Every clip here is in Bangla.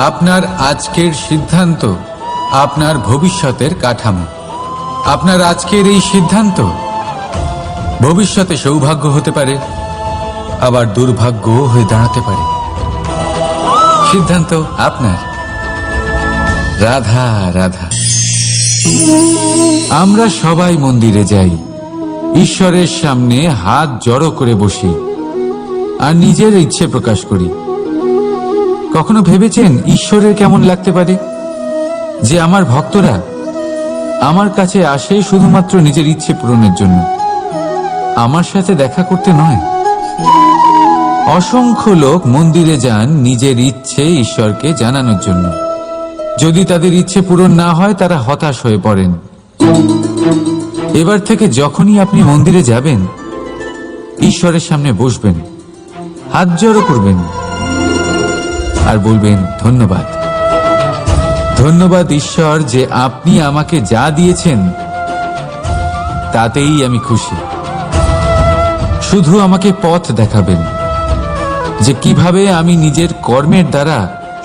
আপনার আজকের সিদ্ধান্ত আপনার ভবিষ্যতের কাঠামো। আপনার আজকের এই সিদ্ধান্ত ভবিষ্যতে সৌভাগ্য হতে পারে, আবার দুর্ভাগ্য হয়ে দাঁড়াতে পারে। সিদ্ধান্ত আপনার। রাধা রাধা। আমরা সবাই মন্দিরে যাই, ঈশ্বরের সামনে হাত জড়ো করে বসি আর নিজের ইচ্ছে প্রকাশ করি। কখনো ভেবেছেন ঈশ্বরের কেমন লাগতে পারে যে আমার ভক্তরা আমার কাছে আসে শুধুমাত্র নিজের ইচ্ছে পূরণের জন্য, আমার সাথে দেখা করতে নয়? অসংখ্য লোক মন্দিরে যান নিজের ইচ্ছে ঈশ্বরকে জানানোর জন্য। যদি তাদের ইচ্ছে পূরণ না হয় তারা হতাশ হয়ে পড়েন। এবার থেকে যখনই আপনি মন্দিরে যাবেন, ঈশ্বরের সামনে বসবেন, হাত জড়ো করবেন আর বলবেন, ধন্যবাদ, ধন্যবাদ ঈশ্বর যে আপনি আমাকে যা দিয়েছেন তাতেই আমি খুশি। শুধু আমাকে পথ দেখাবেন যে কিভাবে আমি নিজের কর্মের দ্বারা,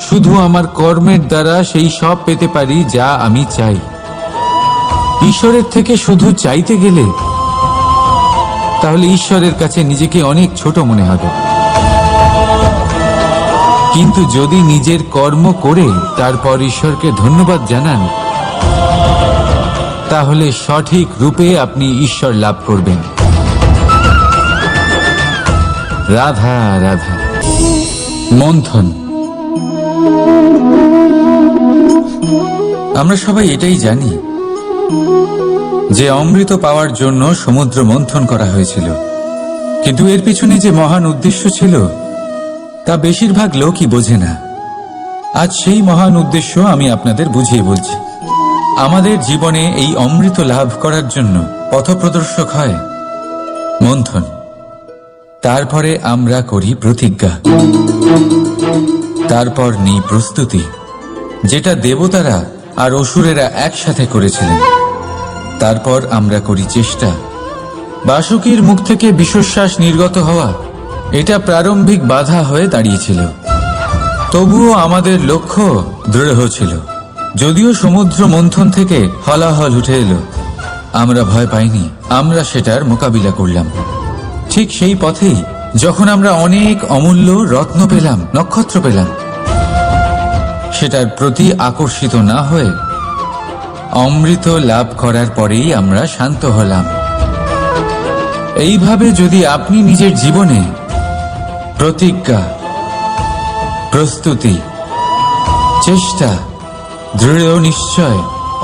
শুধু আমার কর্মের দ্বারা সেই সব পেতে পারি যা আমি চাই। ঈশ্বরের থেকে শুধু চাইতে গেলে তাহলে ঈশ্বরের কাছে নিজেকে অনেক ছোট মনে হবে। কিন্তু যদি নিজের কর্ম করে তারপর ঈশ্বরকে ধন্যবাদ জানান, তাহলে সঠিক রূপে আপনি ঈশ্বর লাভ করবেন। রাধা রাধা। মন্থন। আমরা সবাই এটাই জানি যে অমৃত পাওয়ার জন্য সমুদ্র মন্থন করা হয়েছিল, কিন্তু এর পিছনে যে মহান উদ্দেশ্য ছিল তা বেশিরভাগ লোকই বোঝে না। আজ সেই মহান উদ্দেশ্য আমি আপনাদের বুঝিয়ে বলছি। আমাদের জীবনে এই অমৃত লাভ করার জন্য পথপ্রদর্শক হয় মন্থন। তারপরে আমরা করি প্রতিজ্ঞা, তারপর নিই প্রস্তুতি, যেটা দেবতারা আর অসুরেরা একসাথে করেছিলেন। তারপর আমরা করি চেষ্টা। বাসুকীর মুখ থেকে বিশ্বশ্বাস নির্গত হওয়া, এটা প্রারম্ভিক বাধা হয়ে দাঁড়িয়েছিল। তবুও আমাদের লক্ষ্য দৃঢ় ছিল। যদিও সমুদ্র মন্থন থেকে হলাহল উঠে এলো, আমরা ভয় পাইনি, আমরা সেটার মোকাবিলা করলাম। ঠিক সেই পথেই যখন আমরা অনেক অমূল্য রত্ন পেলাম, নক্ষত্র পেলাম, সেটার প্রতি আকর্ষিত না হয়ে অমৃত লাভ করার পরেই আমরা শান্ত হলাম। এইভাবে যদি আপনি নিজের জীবনে প্রতিজ্ঞা, প্রস্তুতি, চেষ্টা, দৃঢ় নিশ্চয়,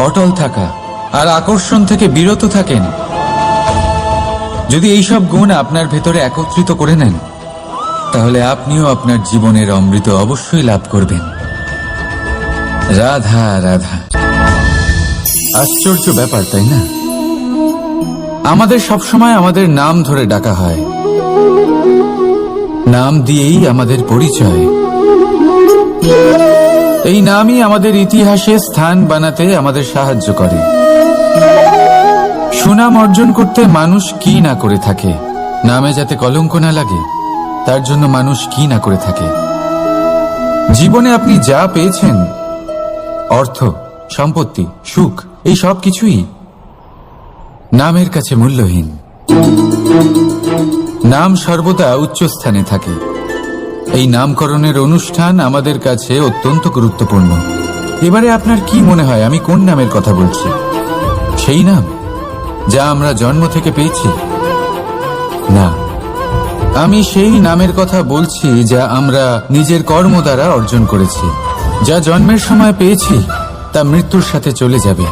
অটল থাকা আর আকর্ষণ থেকে বিরত থাকেন, যদি এইসব গুণ আপনার ভেতরে একত্রিত করে নেন, তাহলে আপনিও আপনার জীবনের অমৃত অবশ্যই লাভ করবেন। রাধা রাধা। আশ্চর্য ব্যাপার, তাই না? আমাদের সবসময় আমাদের নাম ধরে ডাকা হয়, নাম দিয়েই আমাদের পরিচয়। এই নামই আমাদের ইতিহাসে স্থান বানাতে আমাদের সাহায্য করে। সুনাম অর্জন করতে মানুষ কি না করে থাকে, নামে যাতে কলঙ্ক না লাগে তার জন্য মানুষ কি না করে থাকে। জীবনে আপনি যা পেয়েছেন, অর্থ, সম্পত্তি, সুখ, এই সব কিছুই নামের কাছে মূল্যহীন। নাম সর্বদা উচ্চ স্থানে থাকে। এই নামকরণের অনুষ্ঠান আমাদের কাছে অত্যন্ত গুরুত্বপূর্ণ। এবারে আপনার কি মনে হয় আমি কোন নামের কথা বলছি? সেই নাম যা আমরা জন্ম থেকে পেয়েছি? না, আমি সেই নামের কথা বলছি যা আমরা নিজের কর্ম দ্বারা অর্জন করেছি। যা জন্মের সময় পেয়েছি তা মৃত্যুর সাথে চলে যাবে,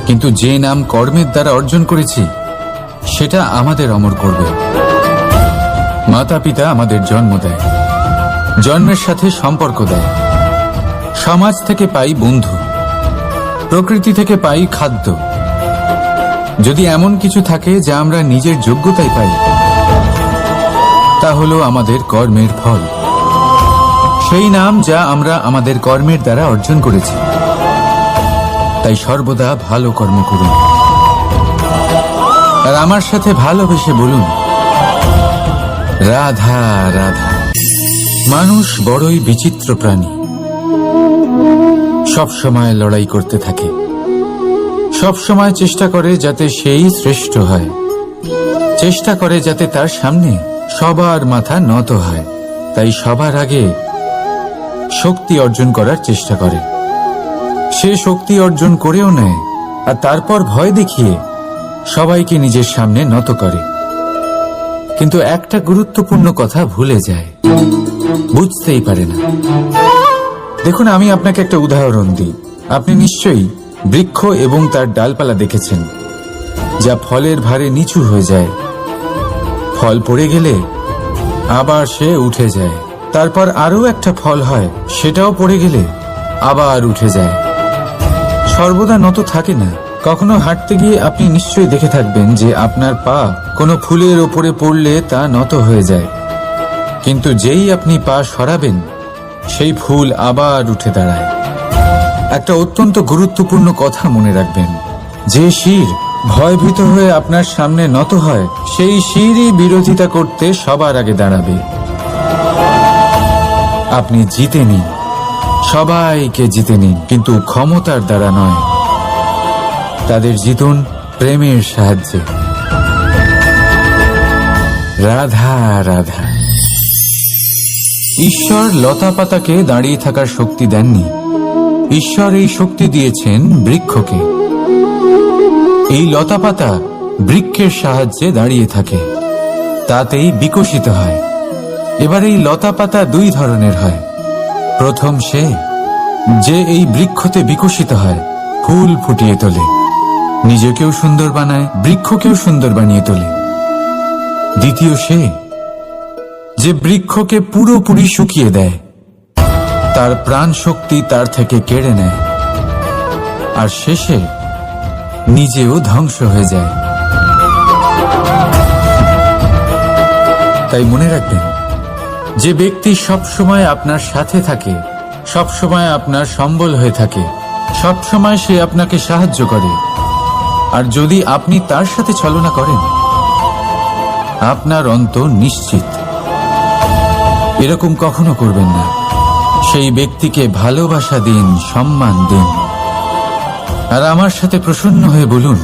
কিন্তু যে নাম কর্মের দ্বারা অর্জন করেছি সেটা আমাদের অমর করবে। মাতা পিতা আমাদের জন্ম দেয়, জন্মের সাথে সম্পর্ক দেয়, সমাজ থেকে পাই বন্ধু, প্রকৃতি থেকে পাই খাদ্য। যদি এমন কিছু থাকে যা আমরা নিজের যোগ্যতায় পাই, তা হলো আমাদের কর্মের ফল। সেই নাম যা আমরা আমাদের কর্মের দ্বারা অর্জন করেছি। তাই সর্বদা ভালো কর্ম করুন আর আমার সাথে ভালোবেসে বলুন, রাধা রাধা। মানুষ বড়ই বিচিত্র প্রাণী। সব সময় লড়াই করতে থাকে, সব সময় চেষ্টা করে যাতে সেই শ্রেষ্ঠ হয়, চেষ্টা করে যাতে তার সামনে সবার মাথা নত হয়। তাই সবার আগে শক্তি অর্জন করার চেষ্টা করে। সে শক্তি অর্জন করেও নেয়, আর তারপর ভয় দেখিয়ে সবাইকে নিজের সামনে নত করে। কিন্তু একটা গুরুত্বপূর্ণ কথা ভুলে যায়, বুঝতেই পারে না। দেখুন, আমি আপনাকে একটা উদাহরণ দিই। আপনি নিশ্চয়ই বৃক্ষ এবং তার ডালপালা দেখেছেন, যা ফলের ভারে নিচু হয়ে যায়। ফল পড়ে গেলে আবার সে উঠে যায়, তারপর আরও একটা ফল হয়, সেটাও পড়ে গেলে আবার উঠে যায়। সর্বদা নত থাকে না। কখনো হাঁটতে গিয়ে আপনি নিশ্চয়ই দেখে থাকবেন যে আপনার পা কোনো ফুলের ওপরে পড়লে তা নত হয়ে যায়, কিন্তু যেই আপনি পা সরাবেন সেই ফুল আবার উঠে দাঁড়ায়। একটা অত্যন্ত গুরুত্বপূর্ণ কথা মনে রাখবেন, যে শির ভয়ভীত হয়ে আপনার সামনে নত হয়, সেই শিরই বিরোধিতা করতে সবার আগে দাঁড়াবে। আপনি জিতে নিন, সবাইকে জিতে নিন, কিন্তু ক্ষমতার দ্বারা নয়। তাদের জিতুন প্রেমের সাহায্যে। রাধা রাধা। ঈশ্বর লতা পাতাকে দাঁড়িয়ে থাকার শক্তি দেননি, ঈশ্বর এই শক্তি দিয়েছেন বৃক্ষকে। এই লতা পাতা বৃক্ষের সাহায্যে দাঁড়িয়ে থাকে, তাতেই বিকশিত হয়। এবার এই লতা পাতা দুই ধরনের হয়। প্রথম সে যে এই বৃক্ষতে বিকশিত হয়, ফুল ফুটিয়ে তোলে, নিজেকেও সুন্দর বানায়, বৃক্ষকেও সুন্দর বানিয়ে তোলে। দ্বিতীয় সে যে বৃক্ষকে পুরোপুরি শুকিয়ে দেয়, তার প্রাণ শক্তি তার থেকে কেড়ে নেয়, আর শেষে নিজেও ধ্বংস হয়ে যায়। তাই মনে রাখবেন, যে ব্যক্তি সবসময় আপনার সাথে থাকে, সবসময় আপনার সম্বল হয়ে থাকে, সবসময় সে আপনাকে সাহায্য করে, আর যদি আপনি তার সাথে ছলনা করেন, আপনার অন্ত নিশ্চিত। এরকম কখনো করবেন না। সেই ব্যক্তিকে ভালোবাসা দিন, সম্মান দিন, আর আমার সাথে প্রসন্ন হয়ে বলুন,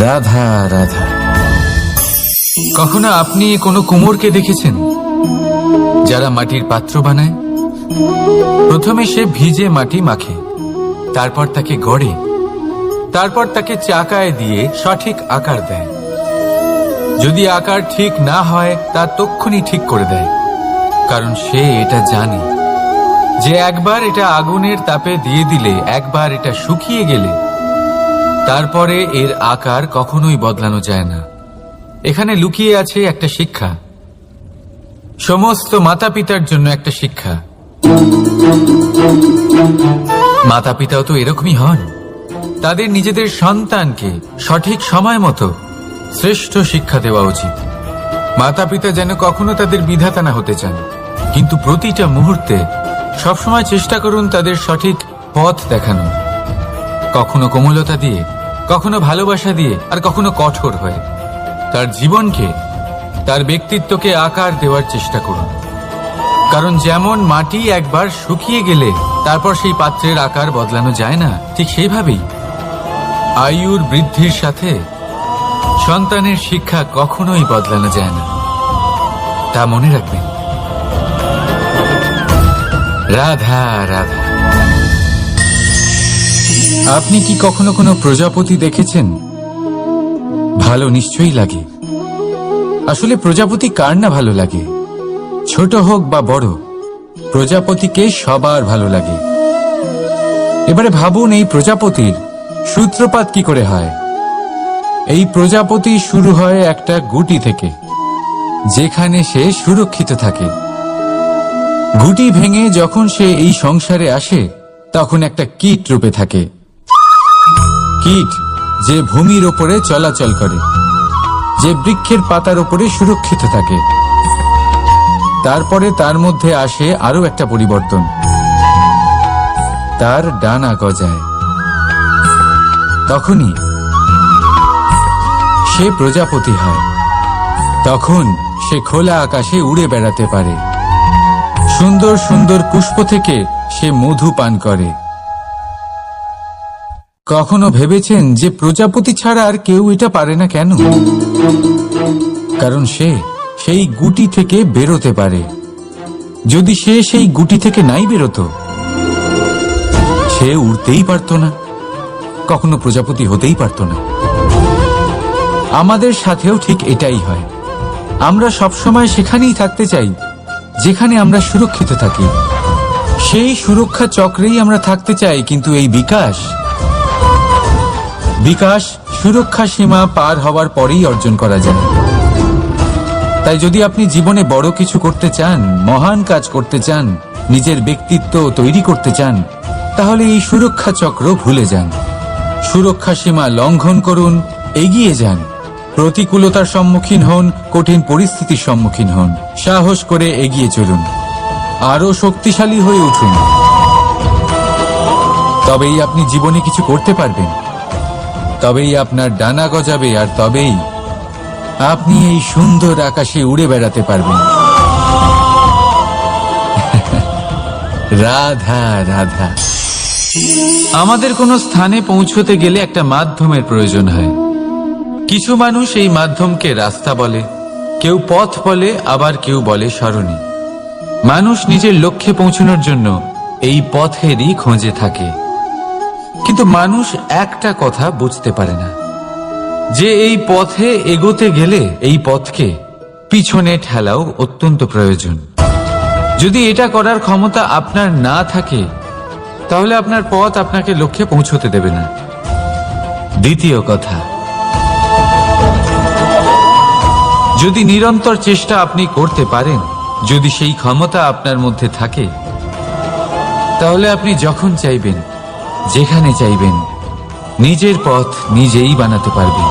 রাধা রাধা। কখনো আপনি কোনো কুমোরকে দেখেছেন যারা মাটির পাত্র বানায়? প্রথমে সে ভিজে মাটি মাখে, তারপর তাকে গড়ে, তারপর তাকে চাকায় দিয়ে সঠিক আকার দেয়। যদি আকার ঠিক না হয় তা তক্ষুনি ঠিক করে দেয়, কারণ সে এটা জানে যে একবার এটা আগুনের তাপে দিয়ে দিলে, একবার এটা শুকিয়ে গেলে তারপরে এর আকার কখনোই বদলানো যায় না। এখানে লুকিয়ে আছে একটা শিক্ষা, সমস্ত মাতা পিতার জন্য একটা শিক্ষা। মাতা পিতাও তো এরকমই হন, তাদের নিজেদের সন্তানকে সঠিক সময় মতো শ্রেষ্ঠ শিক্ষা দেওয়া উচিত। মাতা পিতা যেন কখনো তাদের বিধাতা না হতে চান, কিন্তু প্রতিটা মুহূর্তে সবসময় চেষ্টা করুন তাদের সঠিক পথ দেখানোর, কখনো কোমলতা দিয়ে, কখনো ভালোবাসা দিয়ে, আর কখনো কঠোর হয়ে। তার জীবনকে, তার ব্যক্তিত্বকে আকার দেওয়ার চেষ্টা করুন, কারণ যেমন মাটি একবার শুকিয়ে গেলে তারপর সেই পাত্রের আকার বদলানো যায় না, ঠিক সেইভাবেই আয়ুর বৃদ্ধির সাথে সন্তানের শিক্ষা কখনোই বদলানো যায় না। তা মনে রাখবেন। রাধা রাধা। আপনি কি কখনো কোনো প্রজাপতি দেখেছেন? ভালো নিশ্চয়ই লাগে। আসলে প্রজাপতি কার না ভালো লাগে? ছোট হোক বা বড়, প্রজাপতিকে সবার ভালো লাগে। এবারে ভাবুন, এই প্রজাপতির সূত্রপাত কি করে হয়? এই প্রজাপতি শুরু হয় একটা গুটি থেকে, যেখানে সে সুরক্ষিত থাকে। গুটি ভেঙে যখন সে এই সংসারে আসে, তখন একটা কীট রূপে থাকে। কীট যে ভূমির ওপরে চলাচল করে, যে বৃক্ষের পাতার ওপরে সুরক্ষিত থাকে। তারপরে তার মধ্যে আসে আরো একটা পরিবর্তন, তার ডানা গজায়। তখনই সে প্রজাপতি হয়। তখন সে খোলা আকাশে উড়ে বেড়াতে পারে, সুন্দর সুন্দর পুষ্প থেকে সে মধু পান করে। কখনো ভেবেছেন যে প্রজাপতি ছাড়া আর কেউ এটা পারে না কেন? কারণ সে সেই গুটি থেকে বেরোতে পারে। যদি সে সেই গুটি থেকে নাই বেরোতো, সে উড়তেই পারত না, কখনো প্রজাপতি হতেই পারত না। আমাদের সাথেও ঠিক এটাই হয়। আমরা সবসময় সেখানেই থাকতে চাই যেখানে আমরা সুরক্ষিত থাকি। সেই সুরক্ষা চক্রেই আমরা থাকতে চাই, কিন্তু এই বিকাশ সুরক্ষা সীমা পার হওয়ার পরেই অর্জন করা যায়। তাই যদি আপনি জীবনে বড় কিছু করতে চান, মহান কাজ করতে চান, নিজের ব্যক্তিত্ব তৈরি করতে চান, তাহলে এই সুরক্ষা চক্র ভুলে যান। সুরক্ষা সীমা লঙ্ঘন করুন, এগিয়ে যান, প্রতিকূলতার সম্মুখীন হন, কঠিন পরিস্থিতির সম্মুখীন হন, সাহস করে এগিয়ে চলুন, আরো শক্তিশালী হয়ে উঠুন। তবেই আপনি জীবনে কিছু করতে পারবেন, তবেই আপনার ডানা গজাবে, আর তবেই আপনি এই সুন্দর আকাশে উড়ে বেড়াতে পারবেন। রাধা রাধা। আমাদের কোনো স্থানে পৌঁছতে গেলে একটা মাধ্যমের প্রয়োজন হয়। কিছু মানুষ এই মাধ্যমকে রাস্তা বলে, কেউ পথ বলে, আবার কেউ বলে সরণি। মানুষ নিজের লক্ষ্যে পৌঁছানোর জন্য এই পথেরই খোঁজে থাকে, কিন্তু মানুষ একটা কথা বুঝতে পারে না, যে এই পথে এগোতে গেলে এই পথকে পিছনে ঠেলাও অত্যন্ত প্রয়োজন। যদি এটা করার ক্ষমতা আপনার না থাকে, তাহলে আপনার পথ আপনাকে লক্ষ্যে পৌঁছতে দেবে না। দ্বিতীয় কথা, যদি নিরন্তর চেষ্টা আপনি করতে পারেন, যদি সেই ক্ষমতা আপনার মধ্যে থাকে, তাহলে আপনি যখন চাইবেন, যেখানে চাইবেন, নিজের পথ নিজেই বানাতে পারবেন।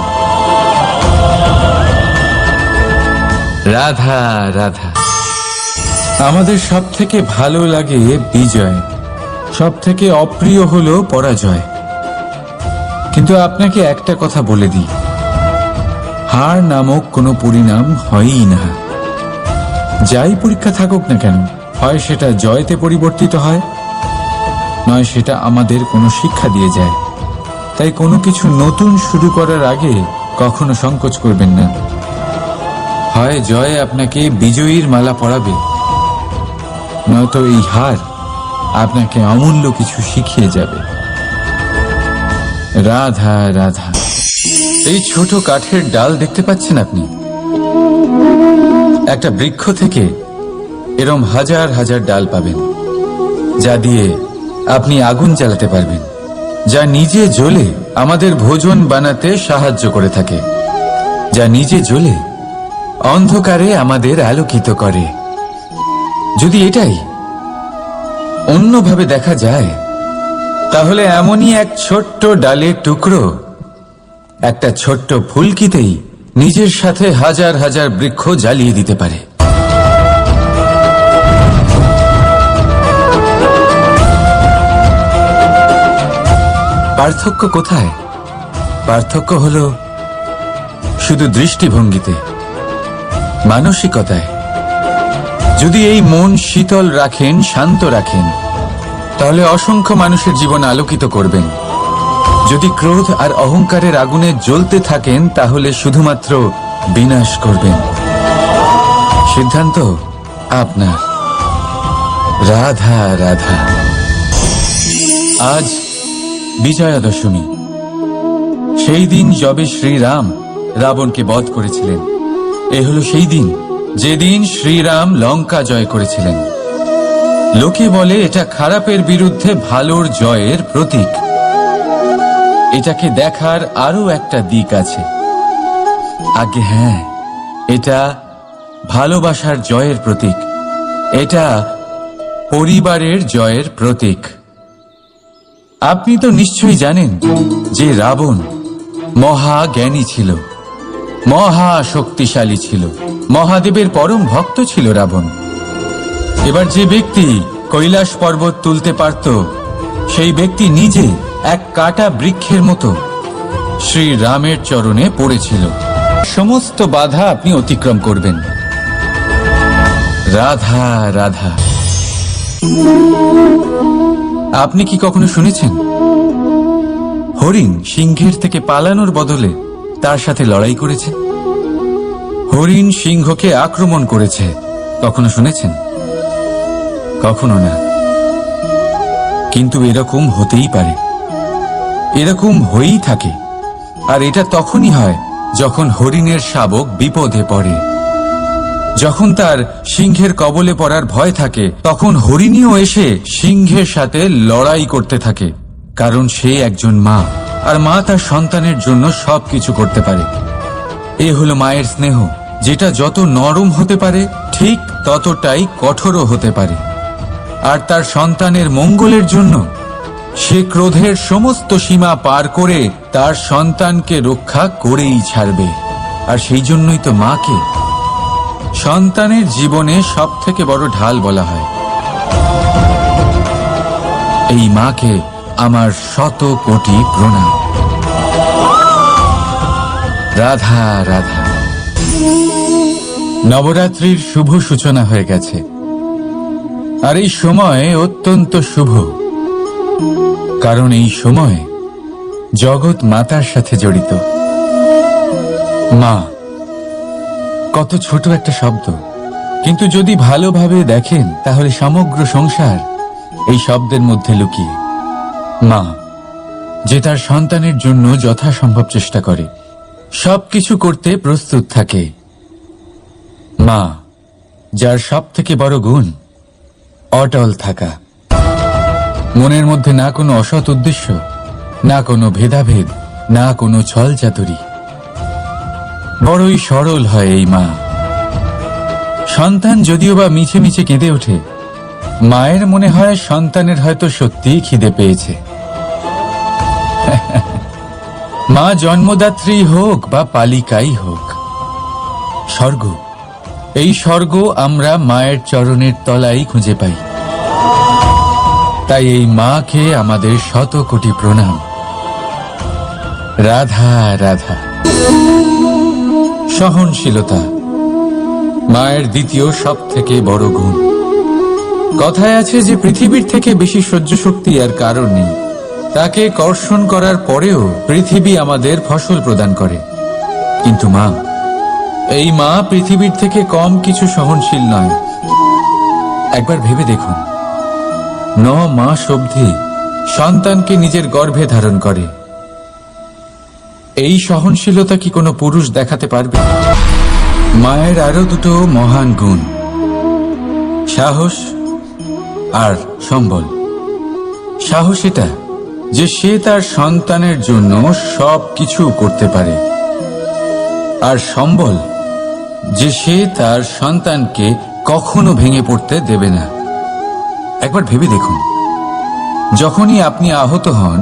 রাধা রাধা। আমাদের সব থেকে ভালো লাগে বিজয়, সব থেকে অপ্রিয় হলো পরাজয়। কিন্তু আপনাকে একটা কথা বলে দিই, হার নামক কোনো পরিণাম হয়ই না। যাই পরীক্ষা থাকুক না কেন, হয় সেটা জয়তে পরিবর্তিত হয়, নয় সেটা আমাদের কোনো শিক্ষা দিয়ে যায়। তাই কোনো কিছু নতুন শুরু করার আগে কখনো সংকোচ করবেন না। হয় জয় আপনাকে বিজয়ীর মালা পরাবে, নয়তো এই হার আপনাকে অমূল্য কিছু শিখিয়ে যাবে। রাধা রাধা। এই ছোট কাঠের ডাল দেখতে পাচ্ছেন আপনি? একটা বৃক্ষ থেকে এরম হাজার হাজার ডাল পাবেন, যা দিয়ে আপনি আগুন জ্বালাতে পারবেন, যা নিজে জ্বলে আমাদের ভোজন বানাতে সাহায্য করে থাকে, যা নিজে জ্বলে অন্ধকারে আমাদের আলোকিত করে। যদি এটাই অন্যভাবে দেখা যায়, তাহলে এমনই এক ছোট্ট ডালের টুকরো একটা ছোট্ট ফুলকিতেই নিজের সাথে হাজার হাজার বৃক্ষ জ্বালিয়ে দিতে পারে। পার্থক্য কোথায়? পার্থক্য হলো শুধু দৃষ্টিভঙ্গিতে, মানসিকতায়। যদি এই মন শীতল রাখেন, শান্ত রাখেন, তাহলে অসংখ্য মানুষের জীবন আলোকিত করবেন। যদি ক্রোধ আর অহংকারের আগুনে জ্বলতে থাকেন, তাহলে শুধুমাত্র বিনাশ করবেন। সিদ্ধান্ত আপনার। রাধা রাধা। আজ বিজয়া দশমী, সেই দিন যবে শ্রীরাম রাবণকে বধ করেছিলেন। এ হলো সেই দিন যেদিন শ্রীরাম লঙ্কা জয় করেছিলেন। লোকে বলে এটা খারাপের বিরুদ্ধে ভালোর জয়ের প্রতীক। এটাকে দেখার আরো একটা দিক আছে। আগে হ্যাঁ, এটা ভালোবাসার জয়ের প্রতীক, এটা পরিবারের জয়ের প্রতীক। আপনি তো নিশ্চয়ই জানেন যে রাবণ মহা জ্ঞানী ছিল, মহা শক্তিশালী ছিল, মহাদেবের পরম ভক্ত ছিল রাবণ। এবার যে ব্যক্তি কৈলাস পর্বত তুলতে পারত, সেই ব্যক্তি নিজে এক কাটা বৃক্ষের মতো শ্রীরামের চরণে পড়েছিল। সমস্ত বাধা আপনি অতিক্রম করবেন। রাধা রাধা। আপনি কি কখনো শুনেছেন হরিণ সিংহের থেকে পালানোর বদলে তার সাথে লড়াই করেছে? হরিণ সিংহকে আক্রমণ করেছে, কখনো শুনেছেন? কখনো না। কিন্তু এরকম হতেই পারে, এরকম হয়েই থাকে। আর এটা তখনই হয় যখন হরিণের শাবক বিপদে পড়ে। যখন তার সিংহের কবলে পড়ার ভয় থাকে, তখন হরিণীও এসে সিংহের সাথে লড়াই করতে থাকে। কারণ সে একজন মা, আর মা তার সন্তানের জন্য সবকিছু করতে পারে। এ হলো মায়ের স্নেহ, যেটা যত নরম হতে পারে ঠিক ততটাই কঠোরও হতে পারে। আর তার সন্তানের মঙ্গলের জন্য সে ক্রোধের সমস্ত সীমা পার করে তার সন্তানকে রক্ষা করেই ছাড়বে। আর সেই জন্যই তো মাকে সন্তানের জীবনে সব থেকে বড় ঢাল বলা হয়। এই মাকে আমার শত কোটি প্রণাম। রাধা রাধা। নবরাত্রির শুভ সূচনা হয়ে গেছে, আর এই সময় অত্যন্ত শুভ, কারণ এই সময় জগৎ মাতার সাথে জড়িত। মা কত ছোট একটা শব্দ, কিন্তু যদি ভালোভাবে দেখেন তাহলে সমগ্র সংসার এই শব্দের মধ্যে লুকিয়ে। মা যে তার সন্তানের জন্য যথাসম্ভব চেষ্টা করে, সবকিছু করতে প্রস্তুত থাকে। মা যার সব থেকে বড় গুণ অটল থাকা, মনের মধ্যে না কোনো অসৎ উদ্দেশ্য, না কোনো ভেদাভেদ, না কোনো ছল চাতুরি। বড়ই সরল হয় এই মা। সন্তান যদিও বা মিছে মিছে কেঁদে ওঠে, মায়ের মনে হয় সন্তানের হয়তো সত্যিই খিদে পেয়েছে। মা জন্মদাত্রী হোক বা পালিকাই হোক, স্বর্গ, এই স্বর্গ আমরা মায়ের চরণের তলায় খুঁজে পাই। তাই এই মাকে আমাদের শত কোটি প্রণাম। রাধা রাধা। সহনশীলতা মায়ের দ্বিতীয় সব থেকে বড় গুণ। কথায় আছে যে পৃথিবীর থেকে বেশি সহ্য শক্তি আর কারণ নেই। তাকে কর্ষণ করার পরেও পৃথিবী আমাদের ফসল প্রদান করে, কিন্তু মা, এই মা পৃথিবীর থেকে কম কিছু সহনশীল নয়। একবার ভেবে দেখুন, 9 মাস অবধি সন্তানকে নিজের গর্ভে ধারণ করে। এই সহনশীলতা কি কোনো পুরুষ দেখাতে পারবে? মায়ের আরো দুটো মহান গুণ, সাহস আর সম্বল। সাহস এটা যে সে তার সন্তানের জন্য সব কিছু করতে পারে, আর সম্বল যে সে তার সন্তানকে কখনো ভেঙে পড়তে দেবে না। একবার ভেবে দেখুন, যখনই আপনি আহত হন,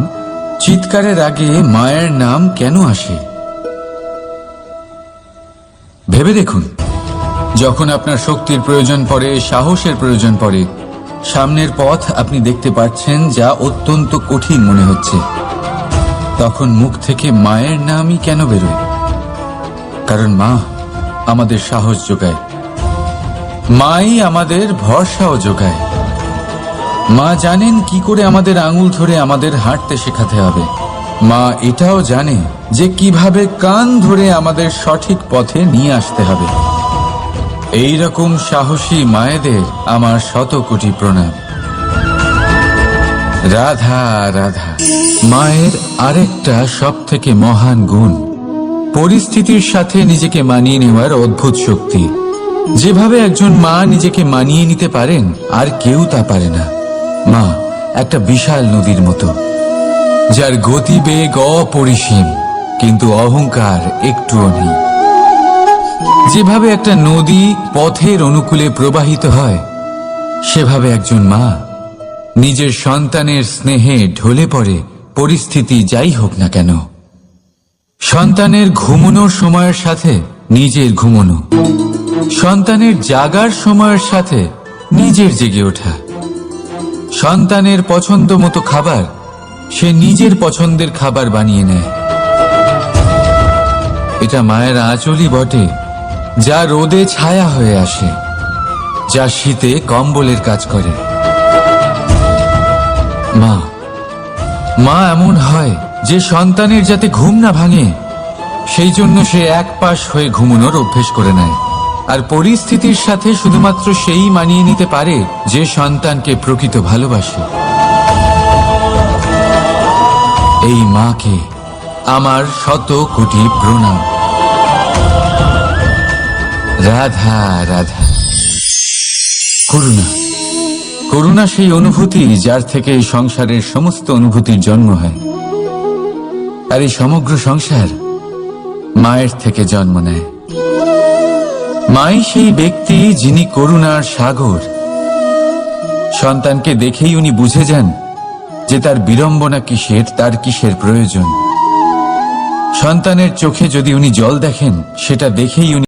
চিৎকারের আগে মায়ের নাম কেন আসে? ভেবে দেখুন, যখন আপনার শক্তির প্রয়োজন পড়ে, সাহসের প্রয়োজন পড়ে, সামনের পথ আপনি দেখতে পাচ্ছেন যা অত্যন্ত কঠিন মনে হচ্ছে, তখন মুখ থেকে মায়ের নামই কেন বেরোয়? কারণ মা আমাদের সাহস যোগায়, মাই আমাদের ভরসাও যোগায়। মা জানেন কি করে আমাদের আঙুল ধরে আমাদের হাঁটতে শেখাতে হবে। মা এটাও জানে যে কিভাবে কান ধরে আমাদের সঠিক পথে নিয়ে আসতে হবে। এই রকম সাহসী মায়েদের আমার শত কোটি প্রণাম। রাধা রাধা। মায়ের আরেকটা সব থেকে মহান গুণ, পরিস্থিতির সাথে নিজেকে মানিয়ে নেওয়ার অদ্ভুত শক্তি। যেভাবে একজন মা নিজেকে মানিয়ে নিতে পারেন, আর কেউ তা পারে না। মা একটা বিশাল নদীর মতো, যার গতিবেগ অপরিসীম, কিন্তু অহংকার একটুও নেই। যেভাবে একটা নদী পথের অনুকূলে প্রবাহিত হয়, সেভাবে একজন মা নিজের সন্তানের স্নেহে ঢলে পড়ে, পরিস্থিতি যাই হোক না কেন। সন্তানের ঘুমানোর সময়ের সাথে নিজের ঘুমানো, সন্তানের জাগার সময়ের সাথে নিজের জেগে ওঠা, সন্তানের পছন্দ মতো খাবার সে নিজের পছন্দের খাবার বানিয়ে নেয়। এটা মায়ের আঁচলই বটে, যা রোদে ছায়া হয়ে আসে, যা শীতে কম্বলের কাজ করে। মা মা এমন হয় যে সন্তানের যাতে ঘুম না ভাঙে সেই জন্য সে এক পাশ হয়ে ঘুমানোর অভ্যেস করে নেয়, আর পরিস্থিতির সাথে শুধুমাত্র সেই মানিয়ে নিতে পারে যে সন্তানকে প্রকৃত ভালোবাসে। এই মাকে আমার শত কোটি প্রণাম। রাধা রাধা। করুণা, করুণা সেই অনুভূতি যার থেকে এই সংসারের সমস্ত অনুভূতির জন্ম হয়, আর এই সমগ্র সংসার মায়ের থেকে জন্ম নেয়। মাই সেই ব্যক্তি যিনি করুণার সাগর। সন্তানকে দেখেই উনি বুঝে যান যে তার বিড়ম্বনা কিসের, তার কিসের প্রয়োজন। সন্তানের চোখে যদি উনি জল দেখেন, সেটা দেখেই উনি